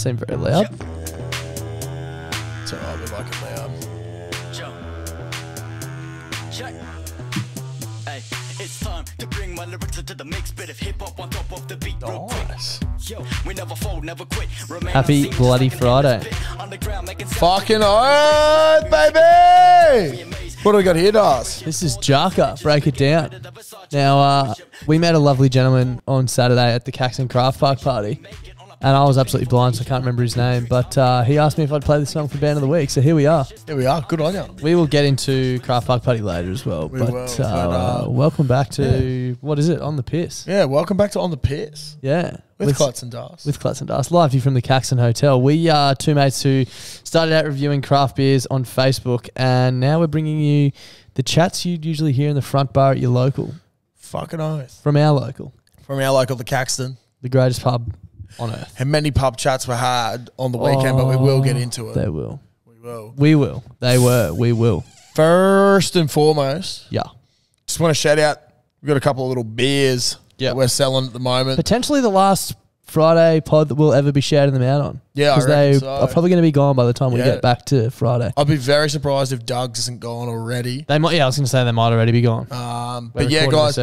seem very loud. It's alright, we like it loud. It's time to bring my lyrics into the mix, bit of hip hop on top of the beat. Nice. Yo, we never fold, never quit. Happy bloody Friday. Fucking oath, baby! What do we got here, Das? This is Jarka. Break it down. Now, we met a lovely gentleman on Saturday at the Caxton Craft Park party. And I was absolutely blind, so I can't remember his name. But he asked me if I'd play this song for Band of the Week. So here we are. Here we are. Good on you. We will get into Craft Park Party later as well. We will. Welcome back to, what is it, On the Piss? Yeah, welcome back to On the Piss. Yeah. With Klutz and Das. With Klutz and Das. Live to you from the Caxton Hotel. We are two mates who started out reviewing craft beers on Facebook. And now we're bringing you the chats you'd usually hear in the front bar at your local. Fucking oath. From our local. From our local, the Caxton. The greatest pub on earth. And many pub chats were had on the weekend, but we will get into it. They will. We will. We will. They were. We will. First and foremost, yeah. Just want to shout out, we've got a couple of little beers that we're selling at the moment. Potentially the last Friday pod that we'll ever be shouting them out on. Yeah, because they are probably going to be gone by the time we get back to Friday. I'd be very surprised if Doug's isn't gone already. They might. Yeah, I was going to say they might already be gone. But yeah, guys,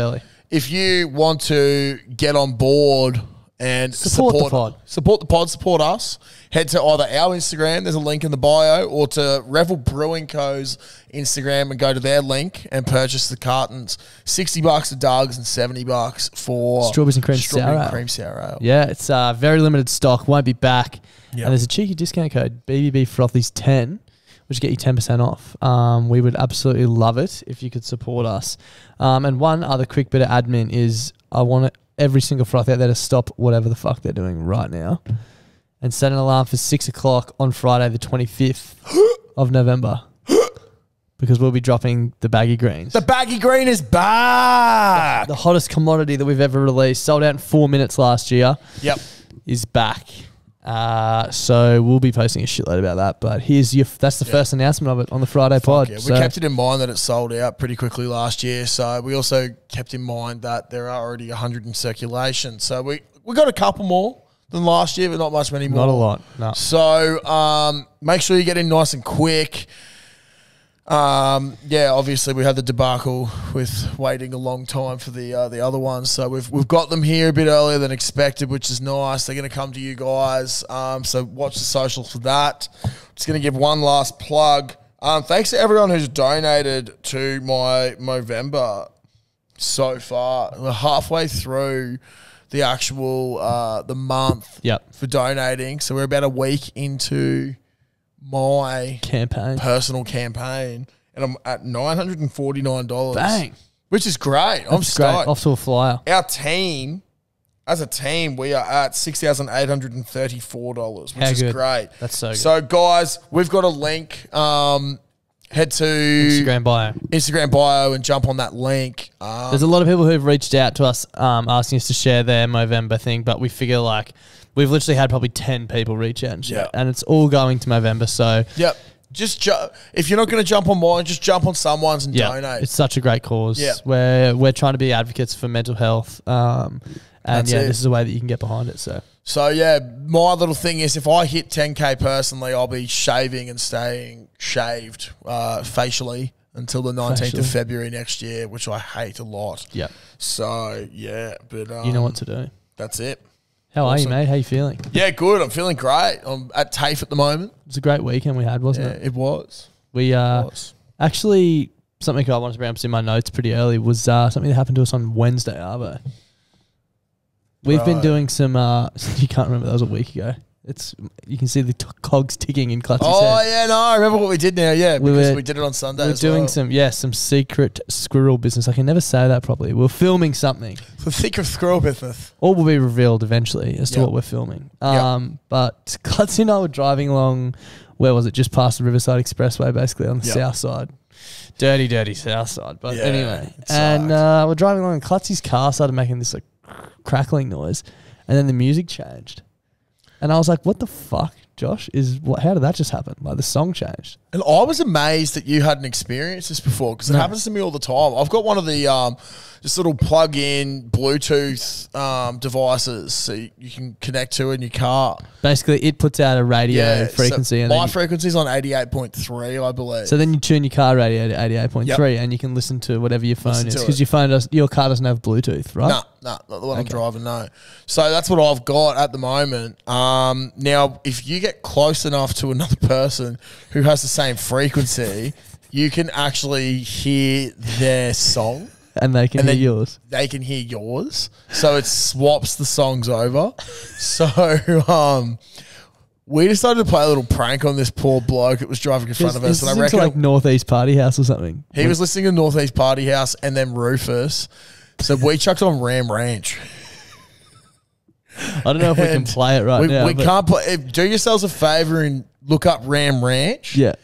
if you want to get on board and support the pod, support us, head to either our Instagram, there's a link in the bio, or to Revel Brewing Co.'s Instagram and go to their link and purchase the cartons. $60 at Doug's and $70 for Strawberries and Cream Sour Ale. Yeah, it's very limited stock, won't be back. Yep. And there's a cheeky discount code, BBB Frothies 10, which will get you 10% off. We would absolutely love it if you could support us. And one other quick bit of admin is I want every single froth out there to stop whatever the fuck they're doing right now and set an alarm for 6 o'clock on Friday the 25th of November because we'll be dropping the baggy greens. The baggy green is back! The hottest commodity that we've ever released, sold out in 4 minutes last year, is back. So we'll be posting a shitload about that, but that's the first announcement of it on the Friday pod. Yeah. We kept it in mind that it sold out pretty quickly last year, so we also kept in mind that there are already 100 in circulation. So we got a couple more than last year, but not much many more. Not a lot, no. So make sure you get in nice and quick. Obviously we had the debacle with waiting a long time for the other ones, so we've got them here a bit earlier than expected, which is nice. They're going to come to you guys, so watch the socials for that. Just going to give one last plug. Thanks to everyone who's donated to my Movember so far. We're halfway through the actual the month for donating, so we're about a week into my personal campaign, and I'm at $949. Bang. Which is great. I'm stoked. Off to a flyer. Our team, as a team, we are at $6,834, which is great. That's so good. So, guys, we've got a link. Head to Instagram bio and jump on that link. There's a lot of people who've reached out to us asking us to share their Movember thing, but we figure we've literally had probably 10 people reach out and share, and it's all going to Movember. So just if you're not going to jump on mine, just jump on someone's and donate. It's such a great cause. We're trying to be advocates for mental health, this is a way that you can get behind it. So yeah, my little thing is if I hit 10K personally, I'll be shaving and staying shaved facially until the 19th of February next year, which I hate a lot. Yeah. So yeah, but you know what to do. That's it. How are you, mate? How you feeling? Yeah, good. I'm feeling great. I'm at TAFE at the moment. It was a great weekend we had, wasn't it? It was. We actually, something I wanted to bring up in my notes pretty early was something that happened to us on Wednesday, Arvo. We've been doing some, you can't remember, that was a week ago. You can see the cogs ticking in Clutzy's head. Oh, yeah, no, I remember what we did now, because we did it on Sunday We're doing some secret squirrel business. I can never say that properly. We're filming something. The secret squirrel business. All will be revealed eventually as to what we're filming. But Clutzy and I were driving along, where was it? Just past the Riverside Expressway, basically, on the south side. Dirty, dirty south side. But anyway. And we're driving along and Clutzy's car started making this crackling noise, and then the music changed. And I was like, what the fuck, Josh? How did that just happen? The song changed. And I was amazed that you hadn't experienced this before, because it happens to me all the time. I've got one of the just little plug-in Bluetooth devices so you can connect to in your car. Basically, it puts out a radio frequency. So and my frequency's on 88.3, I believe. So then you tune your car radio to 88.3 and you can listen to whatever your phone is. Because your car doesn't have Bluetooth, right? No, not the one I'm driving, no. So that's what I've got at the moment. Now, if you get close enough to another person who has the same frequency, you can actually hear their song. And they can hear yours. They can hear yours. So it swaps the songs over. So we decided to play a little prank on this poor bloke that was driving in front of us. And I reckon like Northeast Party House or something. He was listening to Northeast Party House and then Rufus. So we chucked on Ram Ranch. I don't know if we can play it right now. We can't play. Do yourselves a favour and look up Ram Ranch. Yeah.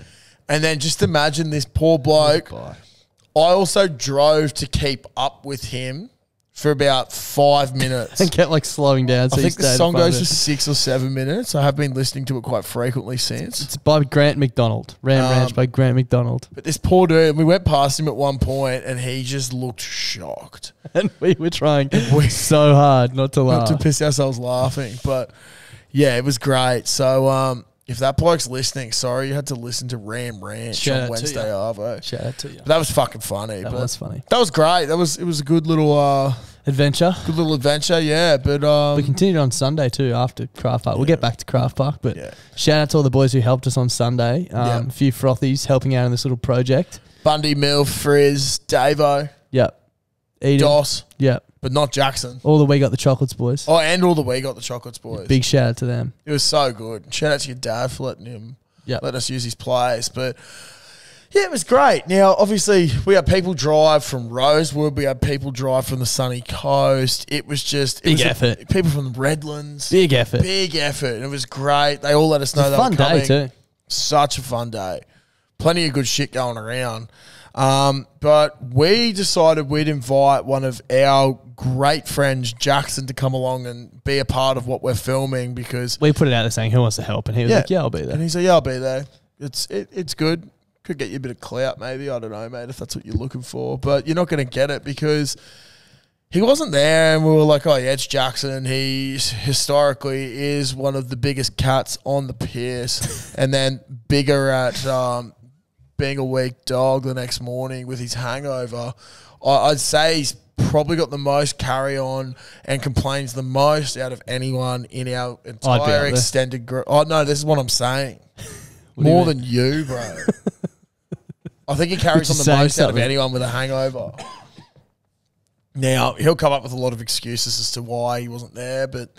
And then just imagine this poor bloke. I also drove to keep up with him for about 5 minutes. And kept like slowing down. So I think the song goes for 6 or 7 minutes. I have been listening to it quite frequently since. It's by Grant McDonald. Ram Ranch by Grant McDonald. But this poor dude, we went past him at one point and he just looked shocked. And we were trying so hard not to laugh. Not to piss ourselves laughing. But yeah, it was great. So if that bloke's listening, sorry you had to listen to Ram Ranch on Wednesday, Arvo. Shout out to you. But that was fucking funny. That was funny. That was great. It was a good little adventure. Good little adventure, yeah. But we continued on Sunday too after Craft Park. We'll get back to Craft Park, but shout out to all the boys who helped us on Sunday. A few frothies helping out in this little project. Bundy, Mill, Frizz, Davo. Yep. Eden. Doss. Yep. But not Jackson. All the We Got the Chocolates boys. Oh, and all the We Got the Chocolates boys. Big shout out to them. It was so good. Shout out to your dad for letting us use his place. But yeah, it was great. Now, obviously, we had people drive from Rosewood. We had people drive from the sunny coast. It was just big effort. People from the Redlands. Big effort. Big effort. And it was great. They all let us know they were coming. Fun day too. Such a fun day. Plenty of good shit going around. But we decided we'd invite one of our great friends, Jackson, to come along and be a part of what we're filming because we put it out there saying who wants to help, and he was like, "Yeah, I'll be there." And he's like, "Yeah, I'll be there." It's good. Could get you a bit of clout, maybe. I don't know, mate, if that's what you're looking for. But you're not going to get it because he wasn't there, and we were like, "Oh yeah, it's Jackson. He historically is one of the biggest cats on the piss, and then bigger at." Being a weak dog the next morning with his hangover, I'd say he's probably got the most carry on and complains the most out of anyone in our entire extended group. Oh, no, this is what I'm saying. More than you, bro. I think he carries on the most out of anyone with a hangover. Now, he'll come up with a lot of excuses as to why he wasn't there, but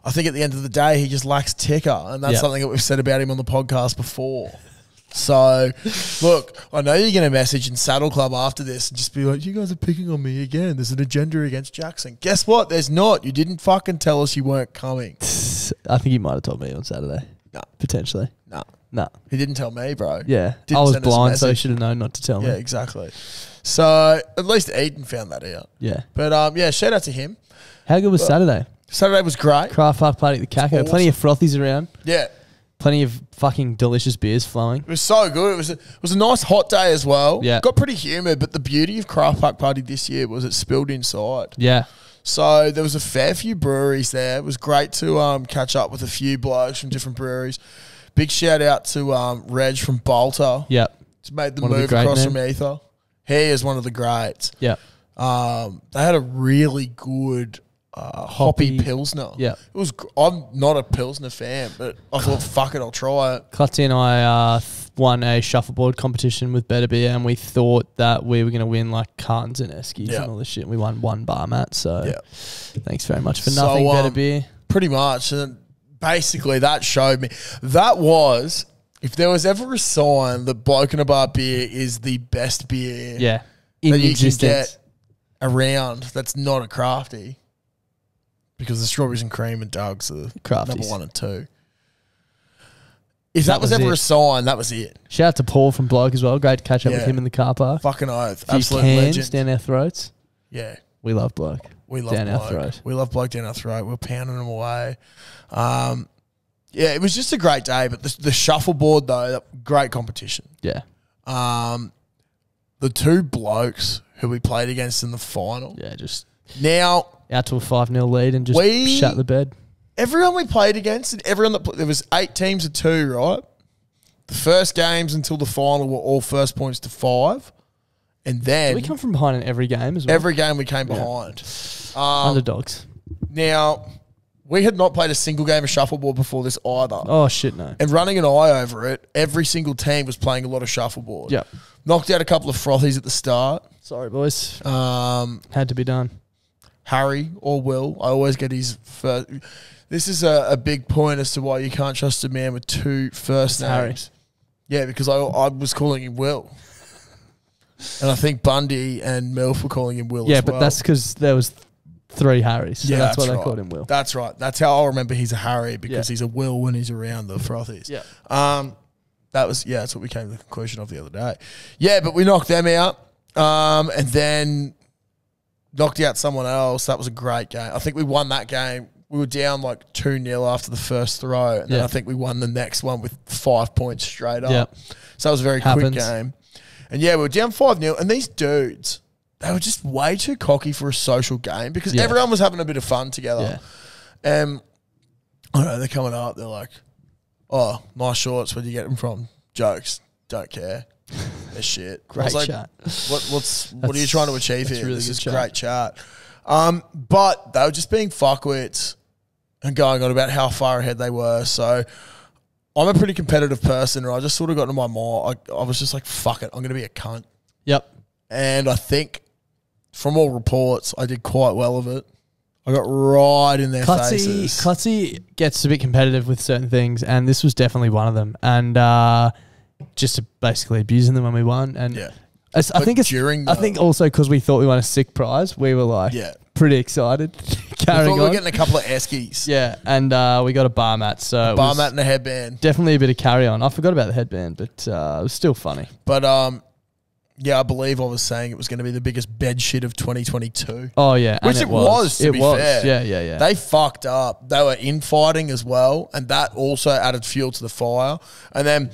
I think at the end of the day, he just lacks ticker, and that's something that we've said about him on the podcast before. So, look, I know you're going to message in Saddle Club after this and just be like, you guys are picking on me again. There's an agenda against Jackson. Guess what? There's not. You didn't fucking tell us you weren't coming. I think he might have told me on Saturday. No. Potentially. No. He didn't tell me, bro. Yeah. I was blind, so he should have known not to tell me. Yeah, exactly. So, at least Eden found that out. Yeah. But, yeah, shout out to him. How good was Saturday? Saturday was great. Craft Park Party at the Caco. Awesome. Plenty of frothies around. Yeah. Plenty of fucking delicious beers flowing. It was so good. It was a nice hot day as well. Yeah. Got pretty humid, but the beauty of Craft Park Party this year was it spilled inside. Yeah. So there was a fair few breweries there. It was great to catch up with a few blokes from different breweries. Big shout out to Reg from Bolter. Yep. He's made the move across from Ether. He is one of the greats. Yeah. They had a really good hoppy Pilsner. Yeah. It was. I'm not a Pilsner fan, but I thought, fuck it, I'll try it. Clutzy and I won a shuffleboard competition with Better Beer, and we thought that we were going to win like cartons and eskies and all this shit. We won one bar mat, so thanks very much for nothing, Better Beer. Pretty much. And basically that showed me. That was, if there was ever a sign that Bloke in a Bar beer is the best beer that you can get around that's not a crafty. Because the strawberries and cream and Doug's are number 1 and 2. If that was ever a sign, that was it. Shout out to Paul from Bloke as well. Great to catch up with him in the car park. Fucking oath. Absolute legend. Down our throats. Yeah. We love Bloke. We love down Bloke. Our throat. We love Bloke down our throat. We're pounding them away. Yeah, it was just a great day. But the shuffleboard, though, great competition. Yeah. The two blokes who we played against in the final. Yeah, just Now, out to a 5-0 lead and just shut the bed. everyone we played against, and everyone there was 8 teams of 2, right? The first games until the final were all first points to 5. And then We come from behind in every game as well. every game we came behind. Underdogs. Now, we had not played a single game of shuffleboard before this either. Oh, shit, no. And running an eye over it, every single team was playing a lot of shuffleboard. Yep. Knocked out a couple of frothies at the start. Sorry, boys. Had to be done. Harry or Will, I always get his first. This is a big point as to why you can't trust a man with 2 first names. Harry. Yeah, because I was calling him Will. And I think Bundy and Milf were calling him Will as well. Yeah, but that's because there was 3 Harrys. So that's why they called him Will. That's right. That's how I remember he's a Harry, because he's a Will when he's around the frothies. Yeah. That's what we came to the conclusion of the other day. Yeah, but we knocked them out. And then knocked out someone else. That was a great game. I think we won that game. We were down like 2-0 after the first throw. And then I think we won the next one with 5 points straight up. Yep. So that was a very quick game. And yeah, we were down 5-0. And these dudes, they were just way too cocky for a social game, because everyone was having a bit of fun together. Yeah. I don't know, they're coming up. They're like, oh, nice shorts. Where'd you get them from? Jokes. Don't care. They're shit. Great chat. What are you trying to achieve here? Really this is chat. great chat. But they were just being fuckwits and going on about how far ahead they were. So I'm a pretty competitive person, and I just sort of got into my mind. I was just like, fuck it, I'm going to be a cunt. Yep. And I think from all reports, I did quite well of it. I got right in their faces. Clutzy gets a bit competitive with certain things, and this was definitely one of them. And just basically abusing them when we won. And I think also because we thought we won a sick prize, we were like pretty excited. Carrying we were getting a couple of eskies. Yeah, and we got a bar mat. So bar mat and a headband. Definitely a bit of carry on. I forgot about the headband, but it was still funny. But yeah, I believe I was saying it was going to be the biggest bed shit of 2022. Oh, yeah. Which it was, to be fair. Yeah. They fucked up. They were infighting as well, and that also added fuel to the fire. And then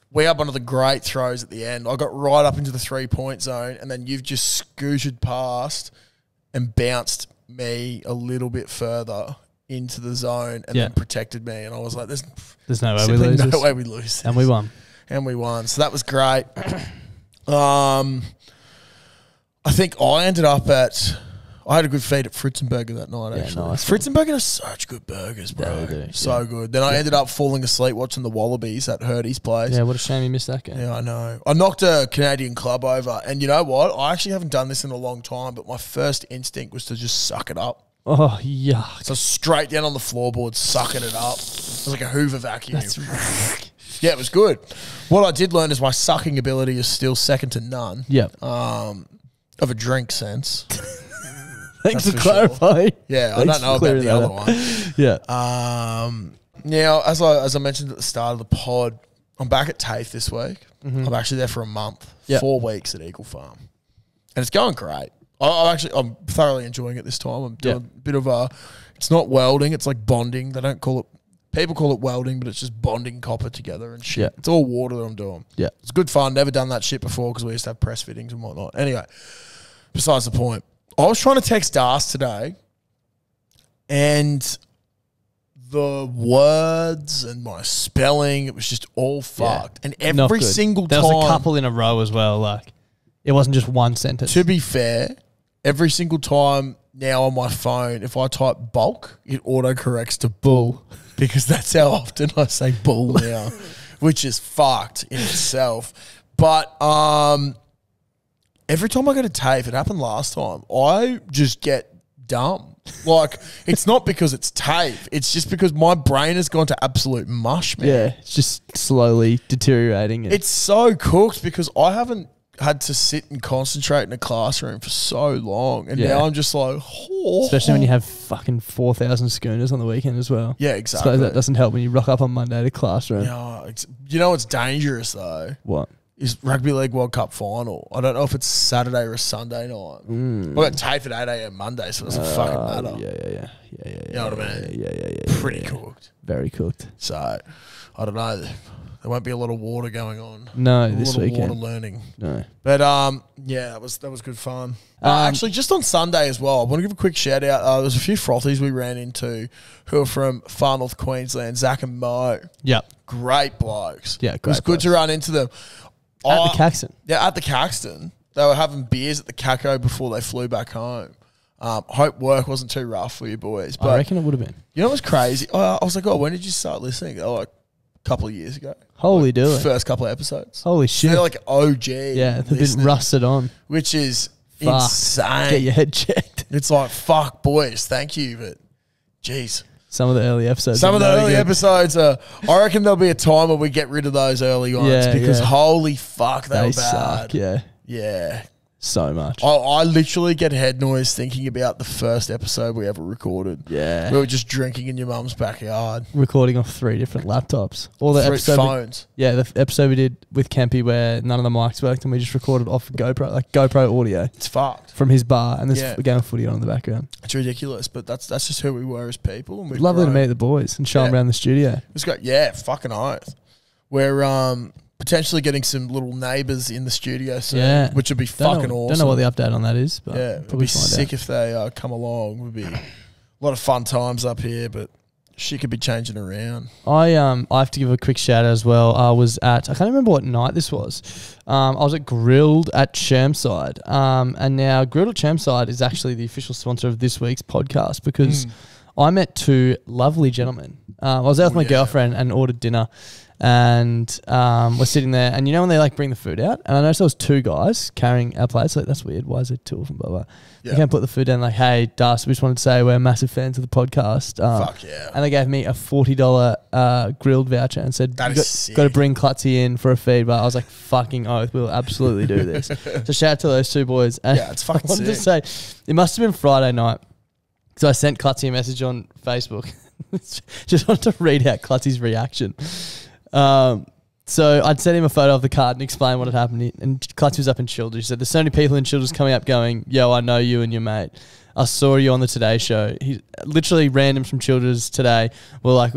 we had one of the great throws at the end. I got right up into the 3-point zone, and then you've just scooted past and bounced me a little bit further into the zone and then protected me. And I was like, there's no way we lose. No way we lose this. And we won. So that was great. I think I ended up I had a good feed at Fritzenberger that night, actually. Nice. Fritzenberger has such good burgers, bro. Yeah, they do. So good. Then I ended up falling asleep watching the Wallabies at Hurdy's place. Yeah, what a shame you missed that game. Yeah, I know. I knocked a Canadian club over, and you know what? I actually haven't done this in a long time, but my first instinct was to just suck it up. Oh, yuck. So straight down on the floorboard, sucking it up. It was like a Hoover vacuum. Yeah, it was good. What I did learn is my sucking ability is still second to none. Yep. Of a drink sense. Thanks for clarifying. Sure. Yeah, I don't know about the other one. Yeah. Now, as I mentioned at the start of the pod, I'm back at TAFE this week. Mm-hmm. I'm actually there for a month, 4 weeks at Eagle Farm. And it's going great. I'm thoroughly enjoying it this time. I'm doing a bit of it's not welding, it's like bonding. They don't call it, people call it welding, but it's just bonding copper together and shit. Yeah. It's all water that I'm doing. Yeah. It's good fun. Never done that shit before because we used to have press fittings and whatnot. Anyway, besides the point. I was trying to text Das today, and the words and my spelling, it was just all fucked. And every single time... There was a couple in a row as well. Like, it wasn't just one sentence. To be fair, every single time now on my phone, if I type bulk, it autocorrects to bull because that's how often I say bull now, which is fucked in itself. But... every time I go to TAFE, it happened last time, I just get dumb. Like, it's not because it's TAFE. It's just because my brain has gone to absolute mush, man. Yeah, it's just slowly deteriorating. It's so cooked because I haven't had to sit and concentrate in a classroom for so long. And now I'm just like... Oh. Especially when you have fucking 4,000 schooners on the weekend as well. Yeah, exactly. So that doesn't help when you rock up on Monday to classroom. Yeah, you know what's dangerous, though? What? Is Rugby League World Cup final. I don't know if it's Saturday or a Sunday night. I got TAFE at 8 a.m. Monday, so it doesn't fucking matter. Yeah. You know what I mean? Yeah. Pretty cooked. Very cooked. So, I don't know. There won't be a lot of water going on. No, a this lot weekend. of water learning. No. But yeah, that was good fun. Actually, just on Sunday as well, I want to give a quick shout out. There's a few frothies we ran into who are from far north Queensland, Zach and Mo. Yep. Great blokes. Yeah, it was good to run into them. At the Caxton. Yeah, at the Caxton. They were having beers at the Caco before they flew back home. Hope work wasn't too rough for you boys. But I reckon it would have been. you know what's crazy? I was like, when did you start listening? Oh, like a couple of years ago. Holy do it. First couple of episodes. Holy shit. They're like OG. Yeah, they've been rusted on. Which is Fuck. insane. Get your head checked. It's like, fuck, boys, thank you, but jeez. Some of the early episodes. Some of the early episodes are, I reckon there'll be a time when we get rid of those early ones because holy fuck, they were bad. Suck, yeah. Yeah. So much. I literally get head noise thinking about the first episode we ever recorded. Yeah. We were just drinking in your mum's backyard. Recording off 3 different laptops. Or the 3 episode phones. the episode we did with Kempy where none of the mics worked and we just recorded off GoPro, like GoPro audio. It's fucked. From his bar and there's a game of footy on in the background. It's ridiculous, but that's just who we were as people. And Lovely to meet the boys and show them around the studio. It's great. Yeah, fucking oath. We're potentially getting some little neighbours in the studio soon, which would be fucking awesome. Don't know what the update on that is, but it'd be sick if they come along. Would be a lot of fun times up here, but she could be changing around. I have to give a quick shout out as well. I was at, I can't remember what night this was. I was at Grilled at Chermside. And now Grilled at Chermside is actually the official sponsor of this week's podcast because I met 2 lovely gentlemen. I was out with my girlfriend and ordered dinner. And we're sitting there, and you know when they like bring the food out, and I noticed there was 2 guys carrying our plates. Like, that's weird. Why is there 2 of them? Blah blah. They can't put the food down. Like, hey, Dust, we just wanted to say we're massive fans of the podcast. Fuck yeah! And they gave me a $40 grilled voucher and said, "Got to bring Clutzy in for a feed." But I was like, "Fucking oath, we'll absolutely do this." So shout out to those 2 boys. And it's fucking I wanted to say, it must have been Friday night because I sent Clutzy a message on Facebook. Just wanted to read out Clutzy's reaction. So I'd sent him a photo of the card and explain what had happened. And Clutch was up in Childers. He said, there's so many people in Childers coming up going, yo, I know you and your mate. I saw you on the Today Show. He literally randoms from Childers today were like,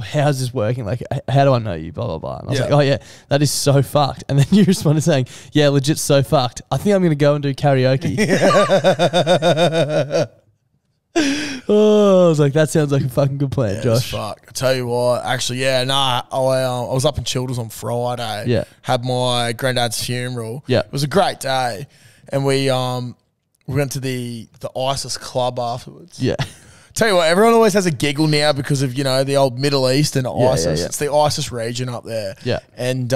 how's this working? Like, how do I know you? Blah, blah, blah. And I was like, oh yeah, that is so fucked. And then you responded saying, yeah, legit so fucked. I think I'm going to go and do karaoke. Oh, I was like, that sounds like a fucking good plan, Josh. Fuck. I tell you what, actually, I was up in Childers on Friday. Yeah. Had my granddad's funeral. Yeah. It was a great day. And we went to the ISIS club afterwards. Yeah. Tell you what, everyone always has a giggle now because of, the old Middle East and ISIS. Yeah. It's the ISIS region up there. Yeah. And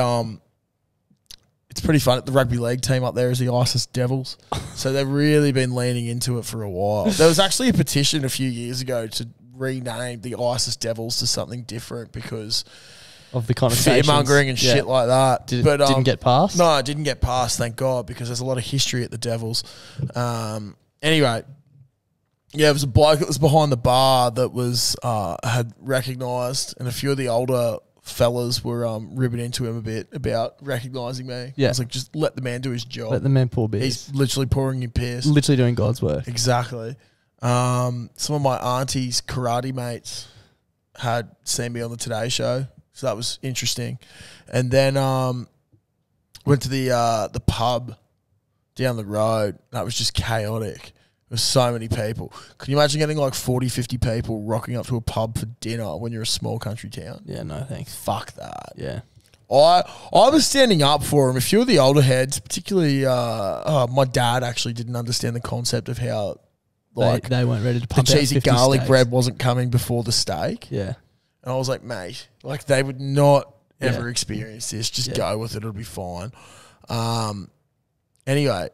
it's pretty fun. The rugby league team up there is the ISIS Devils. So they've really been leaning into it for a while. There was actually a petition a few years ago to rename the ISIS Devils to something different because of the connotations. Fear-mongering and shit like that. Didn't get passed? No, it didn't get passed, thank God, because there's a lot of history at the Devils. Anyway, it was a bloke that was behind the bar that was had recognised, and a few of the older fellas were ribbing into him a bit about recognising me. Yeah. I was like, just let the man do his job. Let the man pour beers. He's literally pouring you piss. Literally doing God's work. Exactly. Some of my auntie's karate mates had seen me on the Today Show, so that was interesting. And then went to the pub down the road. That was just chaotic. There was so many people. Can you imagine getting like 40, 50 people rocking up to a pub for dinner when you're a small country town? Yeah, no thanks. Fuck that. Yeah. I was standing up for them. A few of the older heads, particularly my dad actually didn't understand the concept of how they weren't ready to pump the cheesy out 50 garlic steaks. bread wasn't coming before the steak. Yeah. And I was like, mate, like they would not ever experience this. Just go with it. It'll be fine. Anyway,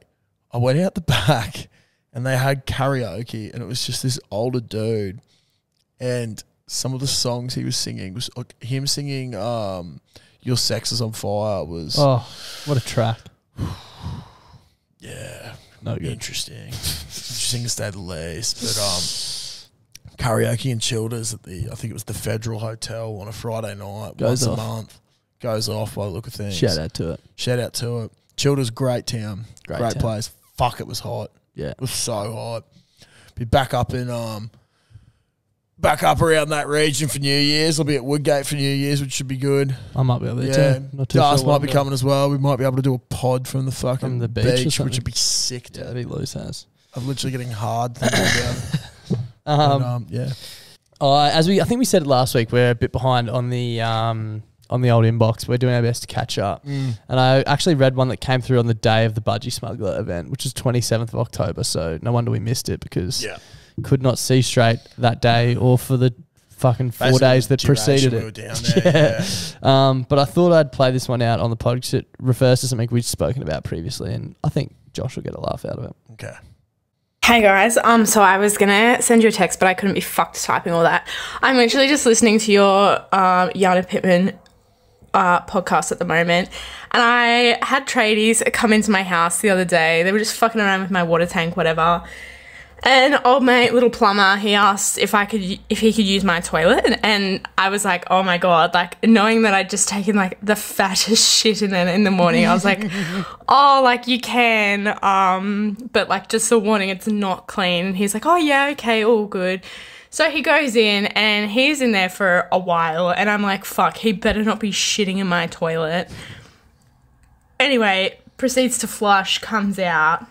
I went out the back and they had karaoke and it was just this older dude. And some of the songs he was singing was like him singing Your Sex Is On Fire was... Oh, what a track. Yeah. No good. Interesting to say the least. But karaoke in Childers at I think it was the Federal Hotel on a Friday night, once a month. Goes off by the look of things. Shout out to it. Childers, great town. Great town. place. Fuck, it was hot. Yeah. It was so hot. Be back up in back up around that region for New Year's. I'll be at Woodgate for New Year's, which should be good. I might be able to too. Not too Dust sure might be coming as well. We might be able to do a pod from the fucking the beach which would be sick. Yeah, that'd be loose as. I'm literally getting hard thinking about it. Yeah. I think we said it last week, we're a bit behind on the old inbox. We're doing our best to catch up. And I actually read one that came through on the day of the Budgie Smuggler event, which is 27th of October. So no wonder we missed it because could not see straight that day or for the fucking 4 days that preceded it. We were down there, but I thought I'd play this one out on the pod because it refers to something we've spoken about previously, and I think Josh will get a laugh out of it. Okay. Hey guys, so I was gonna send you a text, but I couldn't be fucked typing all that. I'm actually just listening to your Yana Pittman podcast at the moment, and I had tradies come into my house the other day. They were just fucking around with my water tank, whatever. And old mate, little plumber, he asked if he could use my toilet, and I was like, oh my god, like knowing that I'd just taken like the fattest shit in it in the morning, I was like, oh, like you can, but like just a warning, it's not clean. And he's like, oh yeah, okay, all good. So he goes in and he's in there for a while, and I'm like, fuck, he better not be shitting in my toilet. Anyway, proceeds to flush, comes out.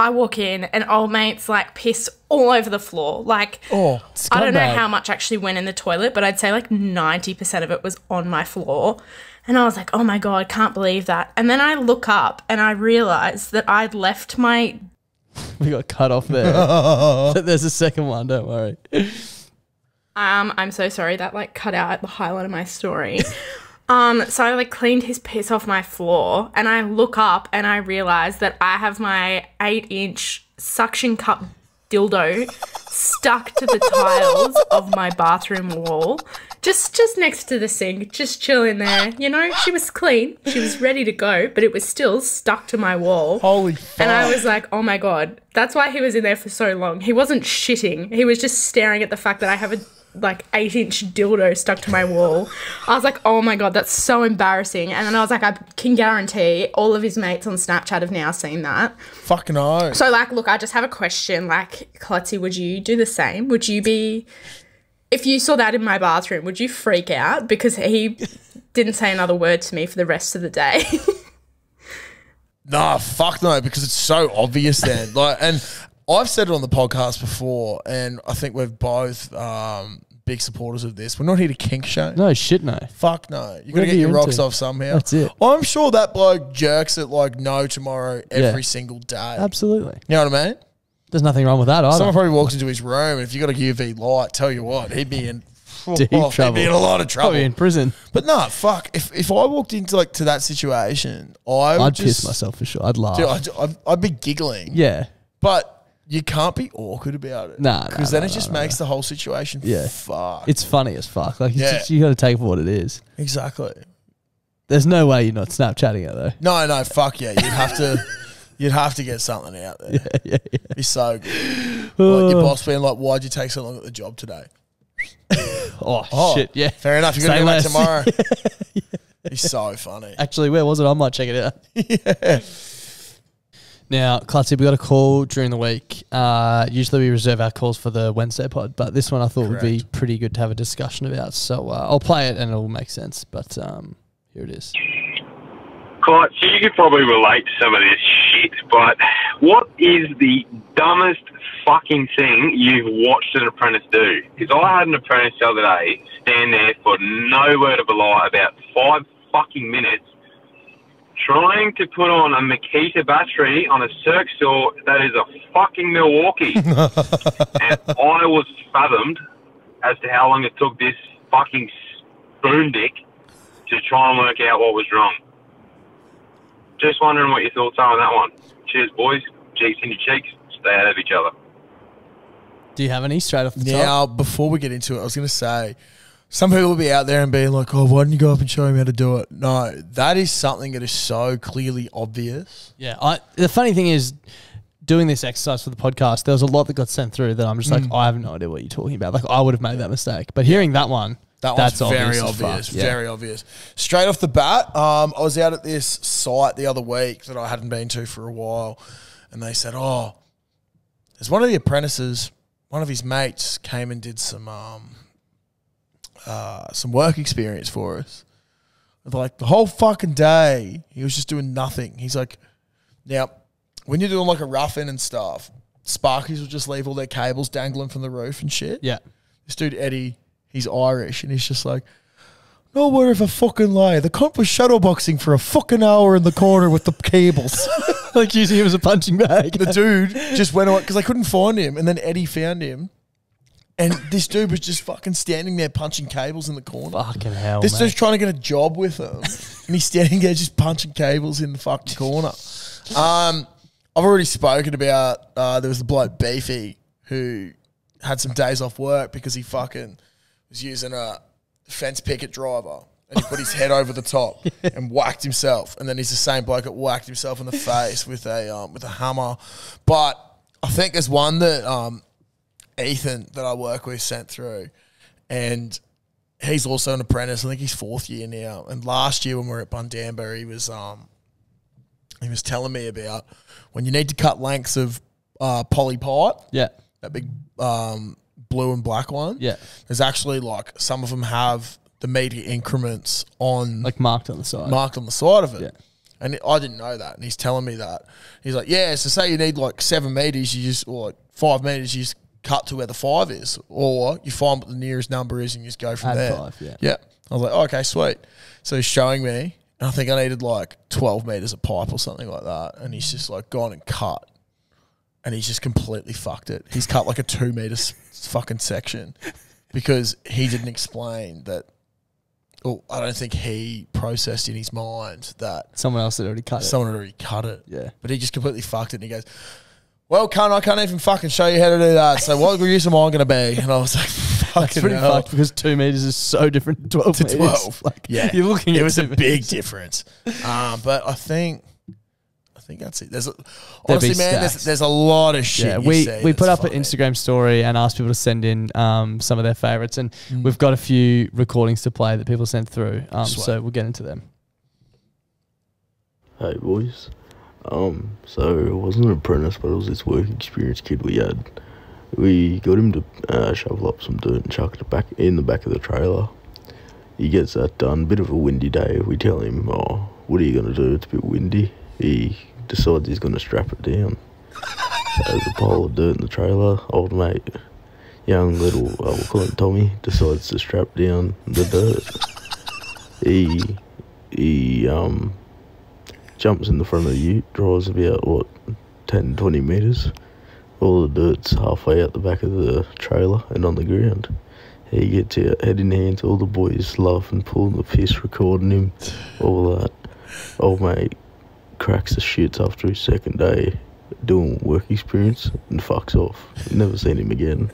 I walk in and old mate's like pissed all over the floor. Like, I don't know how much actually went in the toilet, but I'd say like 90% of it was on my floor. And I was like, oh my God, can't believe that. And then I look up and I realised that I'd left my... We got cut off there. There's a second one, don't worry. I'm so sorry. That like cut out at the highlight of my story. So I like cleaned his piss off my floor, and I look up and I realise that I have my 8-inch suction cup dildo stuck to the tiles of my bathroom wall, just next to the sink, just chilling there. You know, she was clean, she was ready to go, but it was still stuck to my wall. Holy fuck. And I was like, oh my God, that's why he was in there for so long. He wasn't shitting, he was just staring at the fact that I have a like 8-inch dildo stuck to my wall. I was like, oh my God, that's so embarrassing. And then I was like, I can guarantee all of his mates on Snapchat have now seen that. Fucking no. So like, look, I just have a question. Like, Klutzy, would you do the same? Would you be, if you saw that in my bathroom, would you freak out? Because he didn't say another word to me for the rest of the day. Nah, fuck no, because it's so obvious then. Like, and I've said it on the podcast before, and I think we've both big supporters of this. We're not here to kink shame. No, shit no. Fuck no. You got to get your rocks off somehow. That's it. I'm sure that bloke jerks it like no tomorrow every single day. Absolutely. You know what I mean? There's nothing wrong with that either. Someone probably walks into his room, and if you got a UV light, tell you what, he'd be in deep trouble. He'd be in a lot of trouble. Probably in prison. But no, fuck. If I walked into like to that situation, I'd piss myself for sure. I'd laugh. Dude, I'd be giggling. Yeah. But you can't be awkward about it. Nah, because then it just makes the whole situation fuck. It's funny as fuck. Like, you got to take it for what it is. Exactly. There's no way you're not Snapchatting it though. No, fuck yeah. You'd have to get something out there. Yeah. Be so good. Like your boss being like, why'd you take so long at the job today? oh, shit, yeah. Fair enough. You're going to go back tomorrow. Yeah. He's so funny. Actually, where was it? I might check it out. Yeah. Now, Klutzy, we got a call during the week. Usually we reserve our calls for the Wednesday pod, but this one I thought would be pretty good to have a discussion about. So I'll play it and it'll make sense. But here it is. Clutch, you could probably relate to some of this shit, but what is the dumbest fucking thing you've watched an apprentice do? Because I had an apprentice the other day stand there for no word of a lie about 5 fucking minutes trying to put on a Makita battery on a Cirque saw that is a fucking Milwaukee. And I was fathomed as to how long it took this fucking spoon dick to try and work out what was wrong. Just wondering what your thoughts are on that one. Cheers, boys. Cheeks in your cheeks. Stay out of each other. Do you have any straight off the top? Now, before we get into it, I was going to say, some people will be out there and being like, oh, why didn't you go up and show him how to do it? No, that is something that is so clearly obvious. Yeah. The funny thing is, doing this exercise for the podcast, there was a lot that got sent through that I'm just like, I have no idea what you're talking about. Like, I would have made that mistake. But hearing that one, that's very obvious. Very obvious. Straight off the bat, I was out at this site the other week that I hadn't been to for a while, and they said, oh, there's one of the apprentices one of his mates came and did some work experience for us. Like the whole fucking day, he was just doing nothing. He's like, now, when you're doing like a rough-in and stuff, Sparkies will just leave all their cables dangling from the roof and shit. Yeah. This dude, Eddie, he's Irish, and he's just like, nowhere of a fucking lie. The cunt was shadowboxing for a fucking hour in the corner with the cables. Like using him as a punching bag. The dude just went away because they couldn't find him, and then Eddie found him. And this dude was just fucking standing there punching cables in the corner. Fucking hell, This mate. dude's trying to get a job with him. And he's standing there just punching cables in the fucking corner. I've already spoken about, there was the bloke Beefy who had some days off work because he fucking was using a fence picket driver. And he put his head over the top and whacked himself. And then he's the same bloke that whacked himself in the face with a hammer. But I think there's one that Ethan that I work with sent through, and he's also an apprentice. I think he's 4th year now. And last year when we were at Bundamba, he was telling me about when you need to cut lengths of poly pipe. Yeah. That big blue and black one. Yeah. There's actually like some of them have the meter increments on Like marked on the side. of it. Yeah. And I didn't know that. And he's telling me that. He's like, yeah, so say you need like 7 meters, or like 5 meters, you just cut to where the 5 is. Or you find what the nearest number is and you just go from Add there. 5, yeah. Yeah. I was like, oh, okay, sweet. So he's showing me, and I think I needed like 12 meters of pipe or something like that. And he's just like gone and cut. And he's just completely fucked it. He's cut like a 2 meter fucking section because he didn't explain that. Well, I don't think he processed in his mind that Someone else had already cut it. someone had already cut it. Yeah. But he just completely fucked it. And he goes, well, cunt, I can't even fucking show you how to do that. So what use am I going to be? And I was like, fucking It's pretty hell. fucked because 2 meters is so different to 12 To meters. 12. Like, Yeah. You're looking It at was a 2 big meters. difference. But I think that's it. There'd Honestly, be man, stacks. there's a lot of shit. Yeah, you we see put that's up an funny. Instagram story and asked people to send in some of their favourites, and we've got a few recordings to play that people sent through. So we'll get into them. Hey boys, so it wasn't an apprentice, but it was this work experience kid we had. We got him to shovel up some dirt and chuck it back in the back of the trailer. He gets that done. Bit of a windy day. We tell him, "Oh, what are you gonna do? It's a bit windy." He decides he's gonna strap it down. So there's a pile of dirt in the trailer. Old mate, young little, we'll call him Tommy, decides to strap down the dirt. He jumps in the front of the ute, drives about, 10, 20 metres. All the dirt's halfway out the back of the trailer and on the ground. He gets out, head in hands, all the boys laughing, pulling the piss, recording him, all that. Old mate cracks the shits after his second day doing work experience and fucks off. Never seen him again.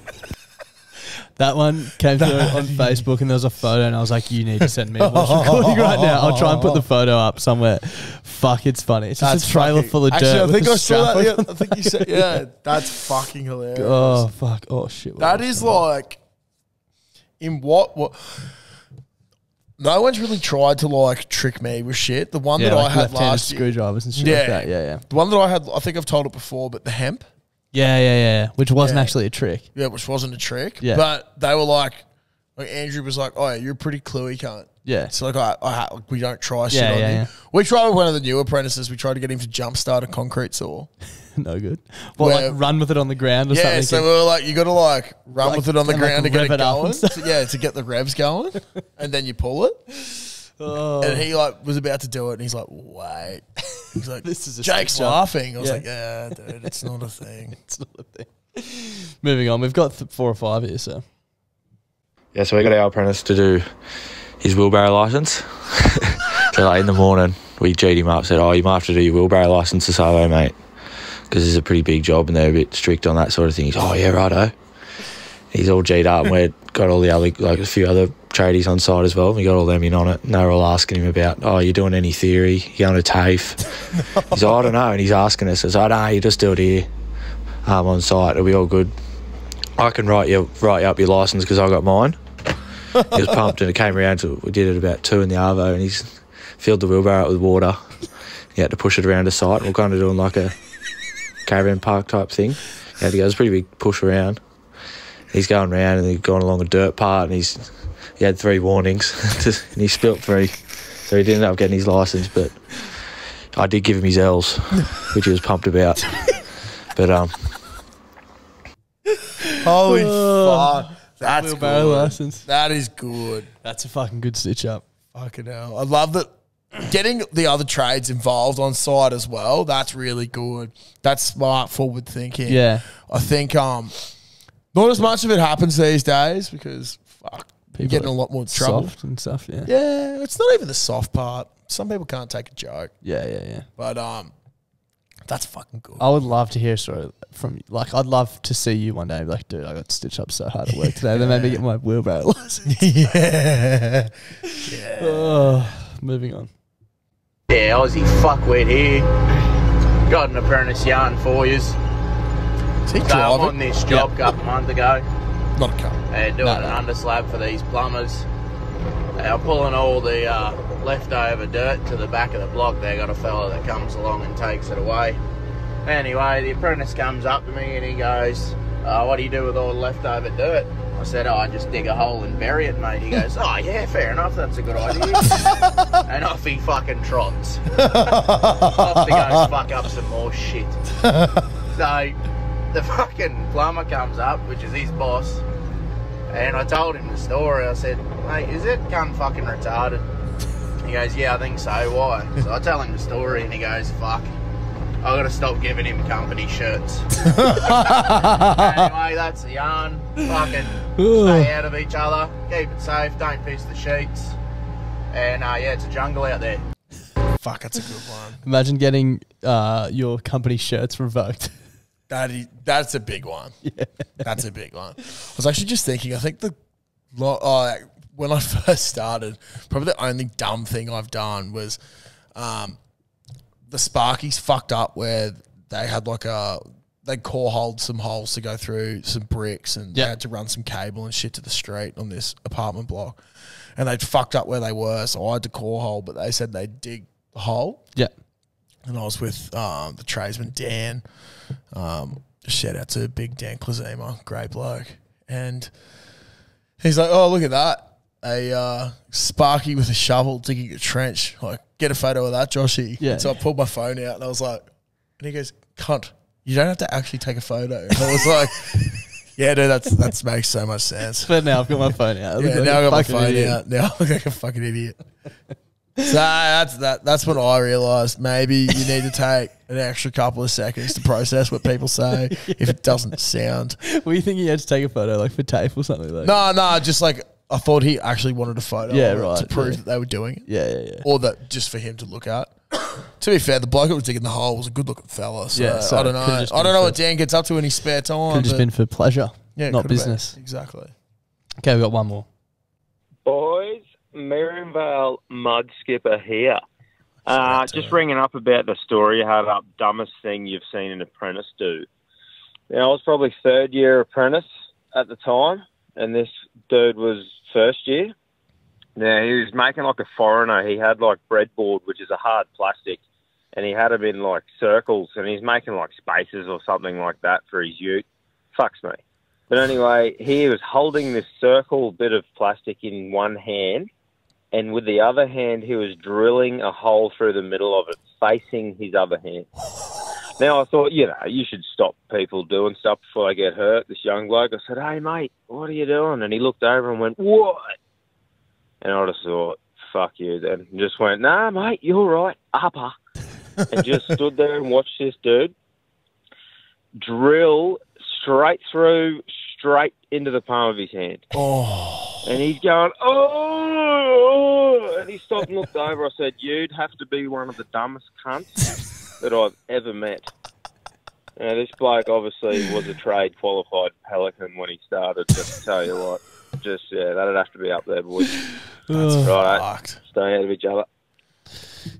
That one came through on Facebook, and there was a photo, and I was like, you need to send me a voice recording right now. I'll try and put the photo up somewhere. Fuck, it's funny. It's just a trailer full of dirt. Actually, I with think a I saw strap that. Yeah, on. I think you said, yeah, that's fucking hilarious. Oh, fuck. Oh, shit. That is like, in what? No one's really tried to like trick me with shit. The one that I had left-handed last year, screwdrivers and shit like that. Yeah. the one that I had, I think I've told it before, but the hemp, Yeah. Which wasn't Yeah. actually a trick. yeah, which wasn't a trick, Yeah. but they were like Andrew was like, oh yeah, you're a pretty cluey cunt. Yeah. So like, we don't try shit Yeah, on yeah, you. yeah. We tried with one of the new apprentices. We tried to get him to jumpstart a concrete saw. No good. Well, Where- like run with it on the ground or Yeah, something. so we were like, you got to like run Like, with it on the and, like, ground to get rev it it up going. and stuff. To get the revs going, and then you pull it. Oh. And he like was about to do it, and he's like, "Wait." He's like, This is a Jake's stitch up. laughing. I was Yeah. like, "Yeah, dude, it's not a thing." It's not a thing. Moving on. We've got 4 or 5 here, so. Yeah, so we got our apprentice to do his wheelbarrow licence. So like in the morning, we G'd him up, said, oh, you might have to do your wheelbarrow licence this Arvo, mate, because it's a pretty big job and they're a bit strict on that sort of thing. He's, oh, yeah, righto. He's all G'd up, and we've got all the other, like a few other tradies on site as well. We got all them in on it, and they were all asking him about, oh, you doing any theory? You going to TAFE? He's like, I don't know, and he's asking us. I was like, no, you just do it here on site. It'll be all good. I can write you up your licence because I got mine. He was pumped, and it came around to, we did it about 2 in the Arvo, and he's filled the wheelbarrow up with water. He had to push it around the site. We're kind of doing like a caravan park type thing. He had to go, it was a pretty big push around. he's going round and he's going along a dirt part, and he had 3 warnings, and he spilt 3, so he didn't end up getting his licence. But I did give him his L's, which he was pumped about. But holy fuck, that's wheelbarrow good. license. That is good. That's a fucking good stitch up. Fucking hell. I love that. Getting the other trades involved on site as well, that's really good. That's smart, forward thinking. Yeah. I think not as much of it happens these days because fuck, you're getting a lot more trouble. Soft and stuff, yeah. Yeah, it's not even the soft part. Some people can't take a joke. Yeah. But that's fucking good. I would love to hear a story from you. Like, I'd love to see you one day and be like, dude, I got stitched up so hard at work today. They made me get my wheelbarrow license. Yeah. Moving on. Yeah, Aussie fuckwit here. Got an apprentice yarn for yous. Is he So I'm driving? on this job a couple months ago. Not a car. And doing an underslab for these plumbers. I'm pulling all the leftover dirt to the back of the block. They got a fella that comes along and takes it away. Anyway, the apprentice comes up to me and he goes, what do you do with all the leftover dirt? I said, I just dig a hole and bury it, mate. He goes, oh, yeah, fair enough. That's a good idea. And off he fucking trots. Off to go fuck up some more shit. So the fucking plumber comes up, which is his boss, and I told him the story. I said, mate, is it cunt fucking retarded? He goes, yeah, I think so. Why? So I tell him the story, and he goes, fuck, I gotta stop giving him company shirts. Anyway, that's the yarn. Fucking stay out of each other. Keep it safe. Don't piss the sheets. And yeah, it's a jungle out there. Fuck, that's a good one. Imagine getting your company shirts revoked. That's a big one. Yeah. That's a big one. I was actually just thinking, I think when I first started, probably the only dumb thing I've done was the Sparkies fucked up where they had they core holed some holes to go through some bricks and they had to run some cable and shit to the street on this apartment block. And they'd fucked up where they were, so I had to core hole, but they said they'd dig the hole. Yeah. And I was with the tradesman, Dan. Shout out to big Dan Klazima, great bloke. And he's like, oh, look at that. A Sparky with a shovel digging a trench. Like, get a photo of that, Joshy. Yeah. And so I pulled my phone out and I was like, and he goes, cunt, you don't have to actually take a photo. And I was like, yeah, dude, that makes so much sense. But now I've got my phone out. Yeah, now I got my phone out. Now I look like a fucking idiot. So that's when I realised maybe you need to take an extra couple of seconds to process what people say if it doesn't sound. Were you thinking you had to take a photo like for tape or something like No, just like I thought he actually wanted a photo to prove that they were doing it. Yeah. Or that just for him to look at. To be fair, the bloke that was digging the hole was a good looking fella. So, so I don't know. I don't know what Dan gets up to in his spare time. Could have just been for pleasure, not could've business. been. Exactly. Okay, we've got one more. Boys, Merionvale mud skipper here. Just ringing up about the story you had up, dumbest thing you've seen an apprentice do. Now, I was probably third year apprentice at the time, and this dude was first year. Now, he was making like a foreigner. He had like breadboard, which is a hard plastic, and he had them in like circles, and he's making like spaces or something like that for his ute. Fucks me. But anyway, he was holding this circle bit of plastic in one hand, and with the other hand, he was drilling a hole through the middle of it, facing his other hand. Now, I thought, you should stop people doing stuff before they get hurt. This young bloke, I said, hey, mate, what are you doing? And he looked over and went, what? And I just thought, fuck you then. And just went, nah, mate, you're right, upper. And just stood there and watched this dude drill straight through, straight into the palm of his hand. Oh. And he's going, oh. And he stopped and looked over. I said, you'd have to be one of the dumbest cunts that I've ever met. Now, this bloke obviously was a trade qualified pelican when he started, just to tell you what. That'd have to be up there, boys. That's right. Stay out of each other.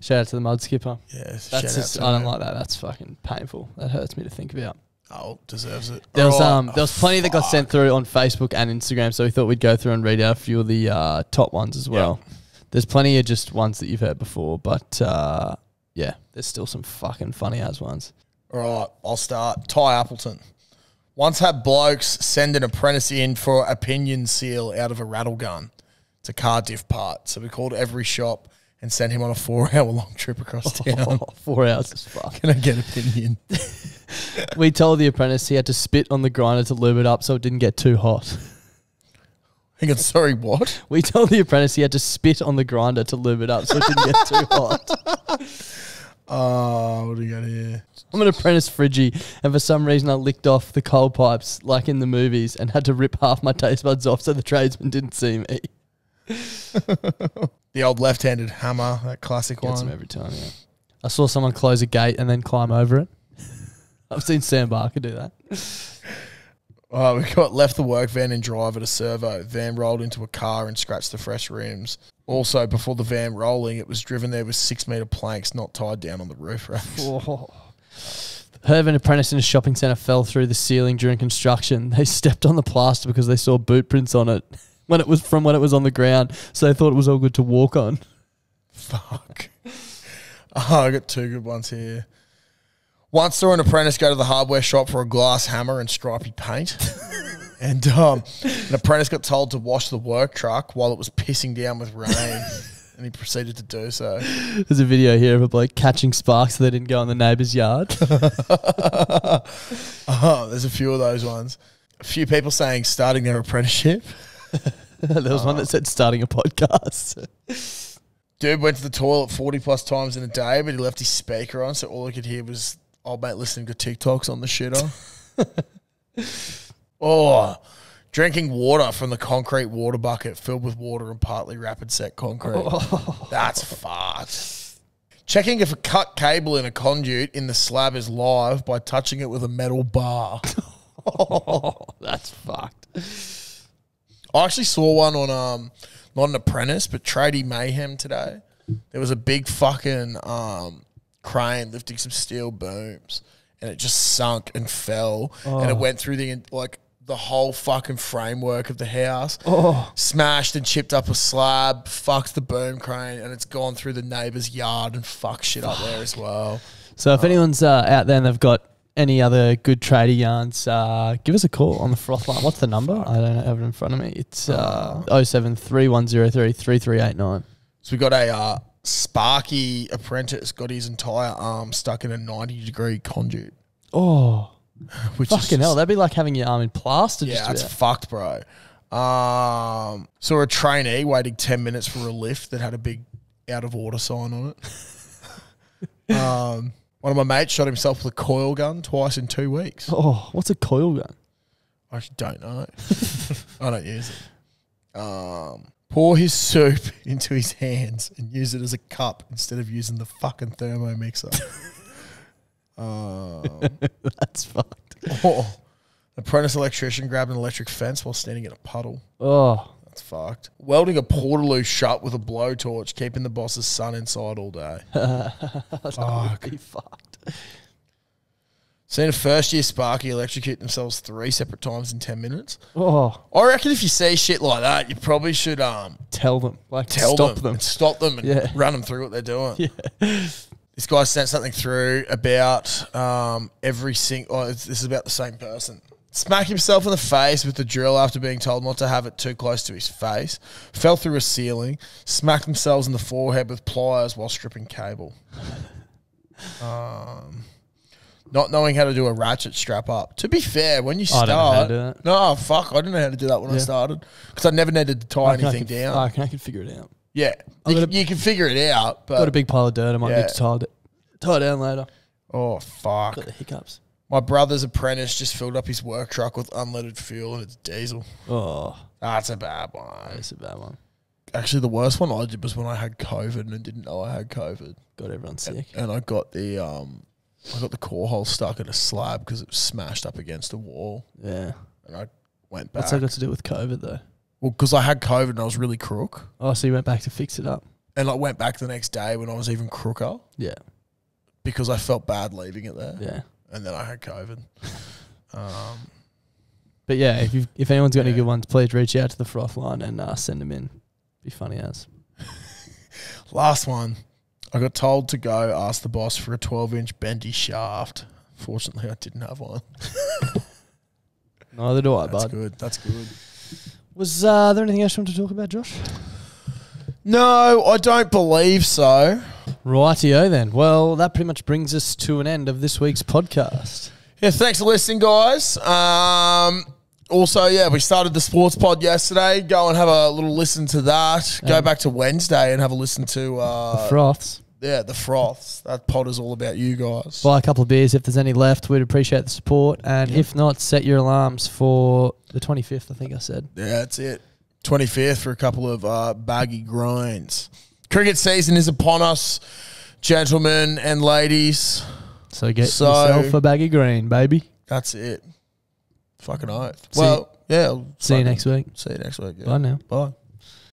Shout out to the mud skipper. Yeah, that's just, I don't like that. That's fucking painful. That hurts me to think about. Oh, deserves it. There was plenty that got sent through on Facebook and Instagram, so we thought we'd go through and read out a few of the top ones as well. Yep. There's plenty of just ones that you've heard before, but there's still some fucking funny ass ones. All right, I'll start. Ty Appleton. Once had blokes send an apprentice in for a pinion seal out of a rattle gun. It's a car diff part. So we called every shop and sent him on a 4-hour-long trip across town. 4 hours is fuck. Can I get a pinion? We told the apprentice he had to spit on the grinder to lube it up so it didn't get too hot. Hang on, sorry, what? We told the apprentice he had to spit on the grinder to lube it up so it didn't get too hot. Oh, what do you got here? I'm an apprentice Friggy, and for some reason I licked off the coal pipes like in the movies and had to rip half my taste buds off so the tradesman didn't see me. The old left-handed hammer, that classic Gets one. them every time, yeah. I saw someone close a gate and then climb over it. I've seen Sam Barker do that. Oh, we got left the work van and drive at a servo. Van rolled into a car and scratched the fresh rims. Also, before the van rolling, it was driven there with 6-metre planks not tied down on the roof racks. Oh. Heard of an apprentice in a shopping centre fell through the ceiling during construction. They stepped on the plaster because they saw boot prints on it when it was on the ground, so they thought it was all good to walk on. Fuck. Oh, I got 2 good ones here. Once saw an apprentice go to the hardware shop for a glass hammer and stripy paint. And an apprentice got told to wash the work truck while it was pissing down with rain. And he proceeded to do so. There's a video here of a bloke catching sparks so they didn't go in the neighbour's yard. Oh, there's a few of those ones. A few people saying starting their apprenticeship. There was one that said starting a podcast. Dude went to the toilet 40 plus times in a day, but he left his speaker on, so all I could hear was old mate listening to TikToks on the shitter. Oh, drinking water from the concrete water bucket filled with water and partly rapid set concrete. Oh. That's fucked. Checking if a cut cable in a conduit in the slab is live by touching it with a metal bar. Oh, that's fucked. I actually saw one on not an apprentice, but tradie mayhem today. There was a big fucking crane lifting some steel booms, and it just sunk and fell, and it went through the whole fucking framework of the house, smashed and chipped up a slab, fucked the boom crane, and it's gone through the neighbour's yard and fucked shit up there as well. So if anyone's out there and they've got any other good tradie yarns, give us a call on the froth line. What's the number? I don't have it in front of me. It's 073 3389. So we got a Sparky apprentice got his entire arm stuck in a 90-degree conduit. Oh, which fucking hell. That'd be like having your arm in plaster. Yeah, that's fucked, bro. Saw a trainee waiting 10 minutes for a lift that had a big out of order sign on it. One of my mates shot himself with a coil gun twice in 2 weeks. Oh, what's a coil gun? I actually don't know. I don't use it. Pour his soup into his hands and use it as a cup instead of using the fucking thermo mixer. That's fucked. Oh, apprentice electrician grabbed an electric fence while standing in a puddle. Oh, that's fucked. Welding a portaloo shut with a blowtorch, keeping the boss's son inside all day. That would be fucked. Seen a first-year Sparky electrocute themselves 3 separate times in 10 minutes. Oh, I reckon if you see shit like that, you probably should tell them, stop them and run them through what they're doing. Yeah. This guy sent something through about every single. Oh, this is about the same person. Smacked himself in the face with the drill after being told not to have it too close to his face. Fell through a ceiling. Smacked themselves in the forehead with pliers while stripping cable. Not knowing how to do a ratchet strap up. To be fair, when you start, I don't know how to do that. No, fuck, I didn't know how to do that when I started because I never needed to tie anything down. I can figure it out. Yeah, you can figure it out. But got a big pile of dirt. I might need to tie down later. Oh fuck! Got the hiccups. My brother's apprentice just filled up his work truck with unleaded fuel and it's diesel. Oh, that's a bad one. That's a bad one. Actually, the worst one I did was when I had COVID and didn't know I had COVID. Got everyone sick. And I got the core hole stuck in a slab because it was smashed up against a wall. Yeah. And I went back. What's that got to do with COVID though? Well, because I had COVID and I was really crook. Oh, so you went back to fix it up? And I went back the next day when I was even crooker. Yeah. Because I felt bad leaving it there. Yeah. And then I had COVID. But yeah, if anyone's got any good ones, please reach out to the froth line and send them in. Be funny as. Last one. I got told to go ask the boss for a 12-inch bendy shaft. Fortunately, I didn't have one. Neither do I, That's bud. good. That's good. Was there anything else you want to talk about, Josh? No, I don't believe so. Rightio then. Well, that pretty much brings us to an end of this week's podcast. Yeah, thanks for listening, guys. Also, yeah, we started the sports pod yesterday. Go and have a little listen to that. Go back to Wednesday and have a listen to The Froths. Yeah, the Froths. That pod is all about you guys. Buy a couple of beers if there's any left. We'd appreciate the support. And if not, set your alarms for the 25th, I think I said. Yeah, that's it. 25th for a couple of baggy grinds. Cricket season is upon us, gentlemen and ladies. So get yourself a baggy green, baby. That's it. Fucking oath. See Well, yeah. See you next week. See you next week. Yeah. Bye now. Bye.